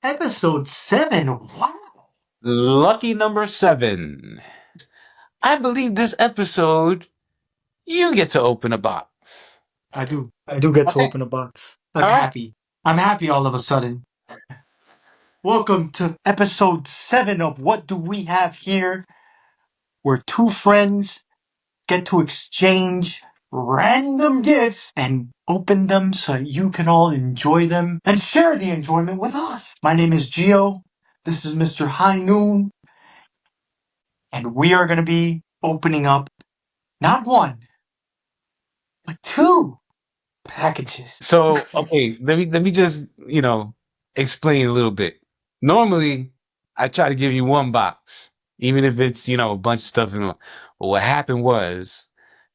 episode 7. Wow. Lucky number 7. I believe this episode, you get to open a box. I do get to open a box. I'm happy. I'm happy all of a sudden. Welcome to episode 7 of What Do We Have Here? Where two friends get to exchange random gifts and open them so you can all enjoy them and share the enjoyment with us. My name is Gio. This is Mr. High Noon. And we are going to be opening up not one, but 2 packages. So, okay, let me just, explain a little bit. Normally, I try to give you one box, even if it's, a bunch of stuff in it. But what happened was,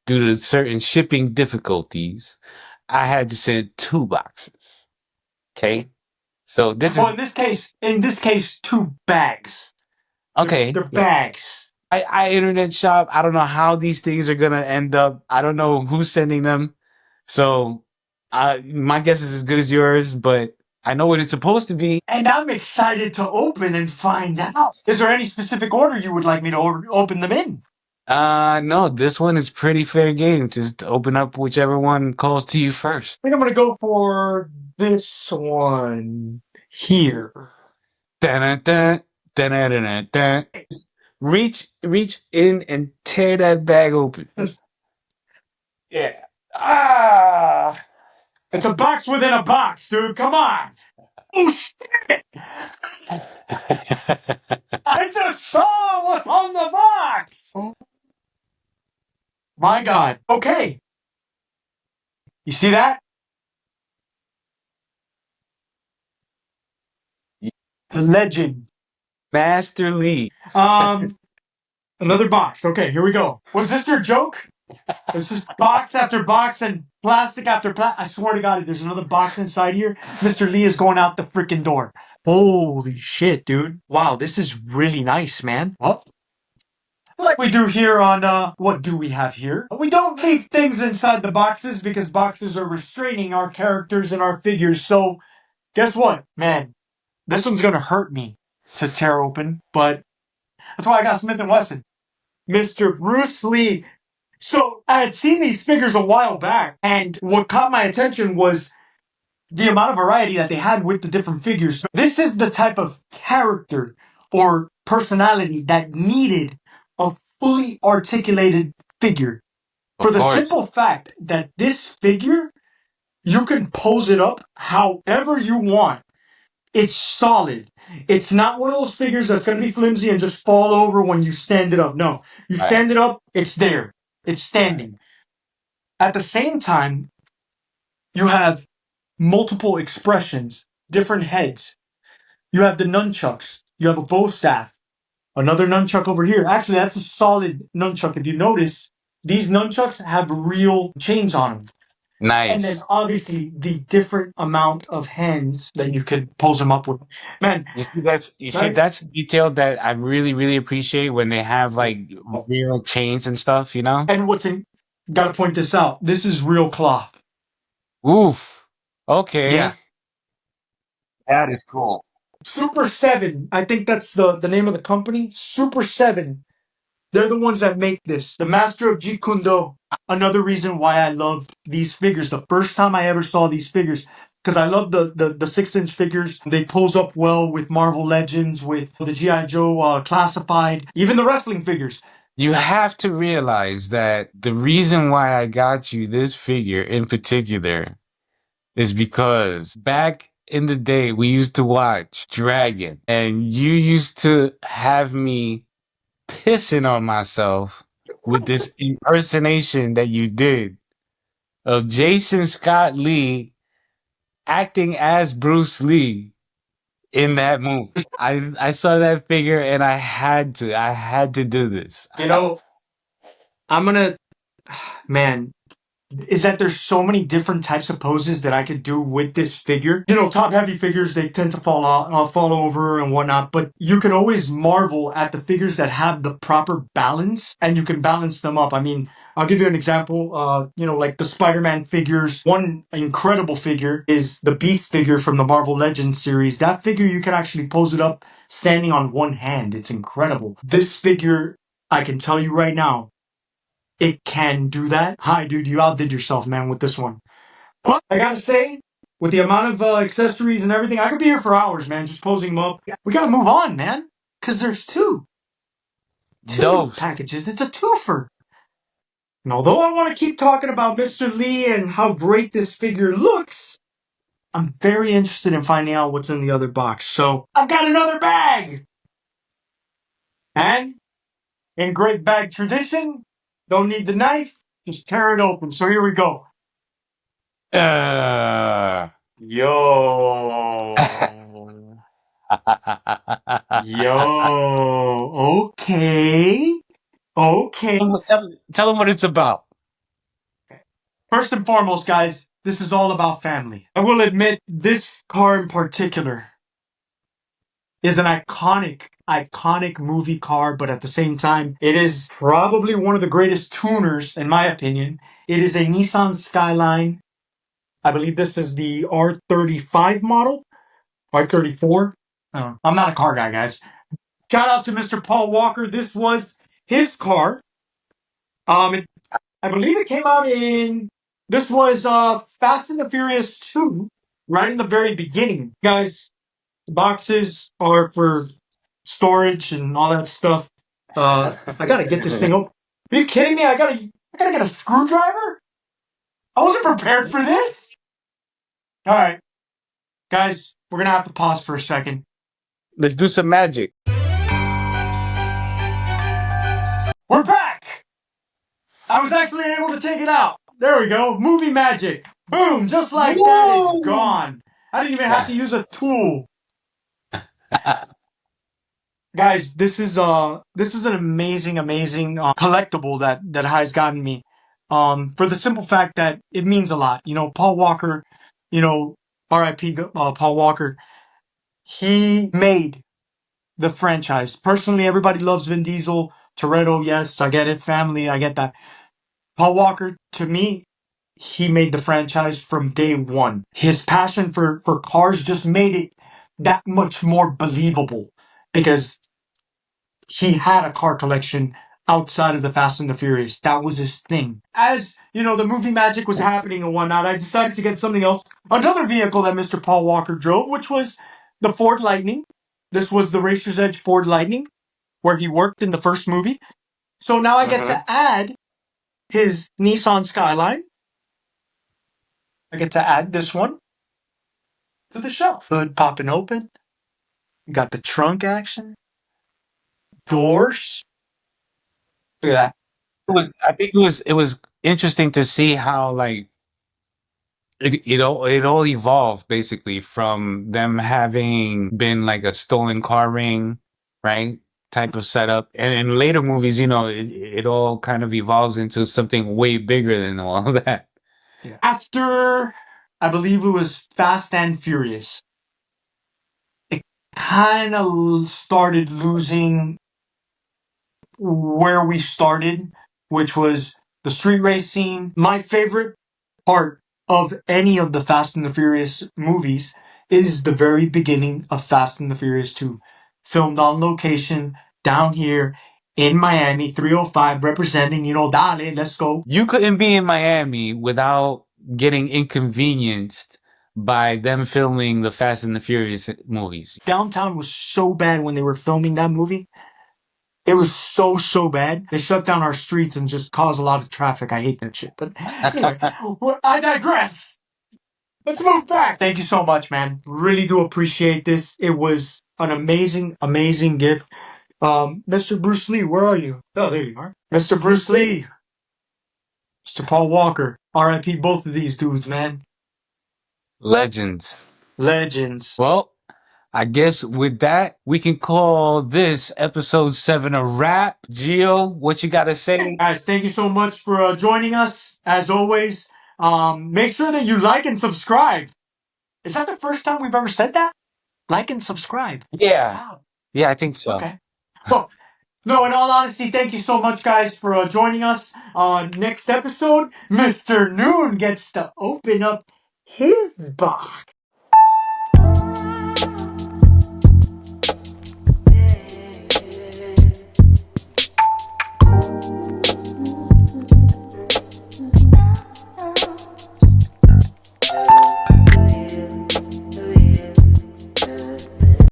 due to certain shipping difficulties, I had to send 2 boxes. Okay? So in this case, 2 bags. Okay. They're bags. I internet shop. I don't know how these things are gonna end up. I don't know who's sending them. So my guess is as good as yours, but I know what it's supposed to be. And I'm excited to open and find out. Is there any specific order you would like me to open them in? No, this one is pretty fair game. Just open up whichever one calls to you first. I think I'm gonna go for this one here. Dun-dun-dun, dun-dun-dun-dun. Reach in and tear that bag open. Yeah. Ah! It's a box within a box, dude. Come on. Oh, shit! I just saw what's on the box! My God. Okay. You see that? The legend. Master Lee. Another box. Okay, here we go. Was this your joke? It's just box after box and plastic after plastic. I swear to God, if there's another box inside here, Mr. Lee is going out the freaking door. Holy shit, dude. Wow, this is really nice, man. Well, like we do here on, What Do We Have Here? We don't leave things inside the boxes because boxes are restraining our characters and our figures. So, guess what, man? This one's gonna hurt me to tear open, but that's why I got Smith & Wesson. Mr. Bruce Lee. So I had seen these figures a while back, and what caught my attention was the amount of variety that they had with the different figures. This is the type of character or personality that needed a fully articulated figure. For the simple fact that this figure, you can pose it up however you want. It's solid. It's not one of those figures that's going to be flimsy and just fall over when you stand it up. No. You stand it up, it's there. It's standing. At the same time, you have multiple expressions, different heads. You have the nunchucks. You have a bow staff. Another nunchuck over here. Actually, that's a solid nunchuck. If you notice, these nunchucks have real chains on them. Nice. And then obviously the different amount of hands that you could pose them up with. Man, see that's detail that I really, really appreciate when they have like real chains and stuff, you know? And gotta point this out. This is real cloth. Oof. Okay. Yeah. That is cool. Super 7. I think that's the name of the company. Super 7. They're the ones that make this. The Master of Jeet Kune Do. Another reason why I love these figures. The first time I ever saw these figures, because I love the 6-inch figures. They pose up well with Marvel Legends, with the G.I. Joe Classified, even the wrestling figures. You have to realize that the reason why I got you this figure in particular is because back in the day, we used to watch Dragon, and you used to have me pissing on myself with this impersonation that you did of Jason Scott Lee acting as Bruce Lee in that movie. I saw that figure and I had to do this. You know, I'm gonna, man, is that there's so many different types of poses that I could do with this figure. You know, top heavy figures, they tend to fall out, fall over and whatnot, but you can always marvel at the figures that have the proper balance and you can balance them up. I mean, I'll give you an example. You know, like the Spider-Man figures. One incredible figure is the Beast figure from the Marvel Legends series. That figure, you can actually pose it up standing on one hand. It's incredible. This figure, I can tell you right now, it can do that. Hi, dude, you outdid yourself, man, with this one. But I gotta say, with the amount of accessories and everything, I could be here for hours, man, just posing them up. We gotta move on, man, because there's two Dose. packages. It's a twofer. And although I want to keep talking about Mr. Lee and how great this figure looks, I'm very interested in finding out what's in the other box. So I've got another bag. And in great bag tradition, don't need the knife, just tear it open. So here we go. Yo. Yo. Okay. Okay. Tell them what it's about. First and foremost, guys, this is all about family. I will admit, this car in particular is an iconic movie car, but at the same time, it is probably one of the greatest tuners, in my opinion. It is a Nissan Skyline. I believe this is the R35 model, R34. I don't know. I'm not a car guy, guys. Shout out to Mr. Paul Walker. This was his car. I believe it came out in. This was Fast and the Furious 2, right in the very beginning, guys. The boxes are for storage and all that stuff. I gotta get this thing open. Are you kidding me? I gotta get a screwdriver? I wasn't prepared for this. All right, guys, we're gonna have to pause for a second. Let's do some magic. We're back. I was actually able to take it out. There we go. Movie magic. Boom! Just like that, it's gone. I didn't even have to use a tool. Guys, this is an amazing collectible that has gotten me. For the simple fact that it means a lot. You know, Paul Walker, you know, R.I.P. Paul Walker. He made the franchise. Personally, everybody loves Vin Diesel, Toretto. Yes, I get it. Family, I get that. Paul Walker, to me, he made the franchise from day one. His passion for cars just made it that much more believable because he had a car collection outside of the Fast and the Furious. That was his thing. As, you know, the movie magic was happening and whatnot, I decided to get something else. Another vehicle that Mr. Paul Walker drove, which was the Ford Lightning. This was the Racer's Edge Ford Lightning, where he worked in the first movie. So now I get to add his Nissan Skyline. I get to add this one to the shelf. Hood popping open. You got the trunk action. Doors. Look at that. I think it was interesting to see how like it all evolved basically from them having been like a stolen car ring, right? Type of setup. And in later movies, you know, it all kind of evolves into something way bigger than all of that. Yeah. After, I believe it was Fast and Furious, it kind of started losing where we started, which was the street racing. My favorite part of any of the Fast and the Furious movies is the very beginning of Fast and the Furious 2. Filmed on location down here in Miami, 305, representing, you know, dale, let's go. You couldn't be in Miami without getting inconvenienced by them filming the Fast and the Furious movies. Downtown was so bad when they were filming that movie. It was so bad. They shut down our streets and just caused a lot of traffic. I hate that shit. But anyway, I digress. Let's move back. Thank you so much, man. Really do appreciate this. It was an amazing gift. Mr. Bruce Lee, where are you? Oh, there you are. Mr. Bruce Lee. Mr. Paul Walker. R.I.P. both of these dudes, man. Legends. Well, I guess with that, we can call this episode 7 a wrap. Gio, what you got to say? Guys, thank you so much for joining us. As always, Make sure that you like and subscribe. Is that the first time we've ever said that? Like and subscribe. Yeah. Wow. Yeah, I think so. Okay. Well, no, in all honesty, thank you so much, guys, for joining us on next episode. Mr. Noon gets to open up his box.